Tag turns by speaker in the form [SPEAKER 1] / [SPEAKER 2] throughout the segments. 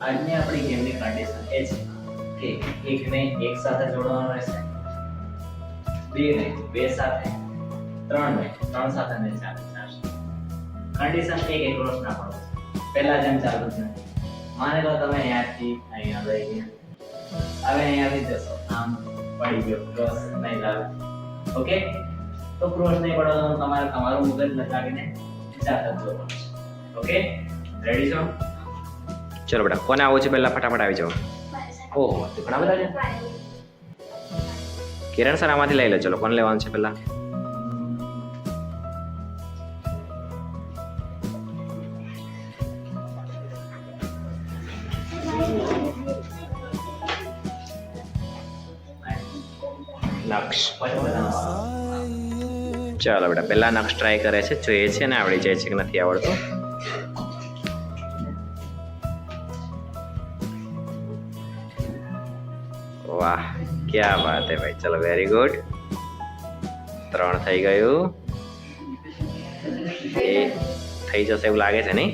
[SPEAKER 1] આજની આપણી ગેમની કન્ડિશન એ છે કે એકને એક સાથે જોડવાનો રહેશે, બેને બે સાથે, ત્રણને ત્રણ સાથે અને ચારને ચાર સાથે. કન્ડિશન એક ક્રોસ ના પડો. પહેલા જેમ ચાલુ છે. માની લો તમે અહીંયાથી અહીંયા લઈ ગયા, હવે અહીંયાથી જશો, આમ પડી ગયો, ક્રોસ નહીં લાવે. ઓકે, તો ક્રોસ નહીં પડો તો તમારે તમારું મગજ લગાવીને જાતે જ જોવાનું છે. ઓકે, રેડી છો?
[SPEAKER 2] ચલો બેટા, કોને આવું છે પહેલા ફટાફટ આવી જાઓ. ઓહો, તો ઘણા બધા છે. કિરણ સર આમાંથી લઈ લો. ચલો, કોને લેવાનું છે પહેલા? નક્ષ. ચાલો બેટા, પહેલા નક્ષ ટ્રાય કરે છે, જોઈએ છે ને આવડી જાય છે કે નથી આવડતું. વાહ, ક્યાં વાત હે ભાઈ. ચલો, વેરી ગુડ. 3 થઈ ગયું. એ થઈ જશે એવું લાગે છે નહીં?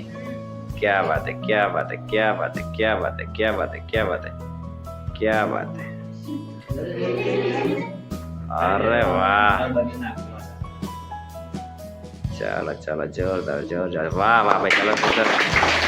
[SPEAKER 2] ક્યાં વાત હે, ક્યાં વાત હે, ક્યાં વાત હે, ક્યાં વાત હે, ક્યાં વાત હે, ક્યાં વાત હે, ક્યાં વાત હે. અરે વાહ, ચાલો ચાલો, જોરદાર જોરદાર. વાહ વાહ ભાઈ, ચાલો સર.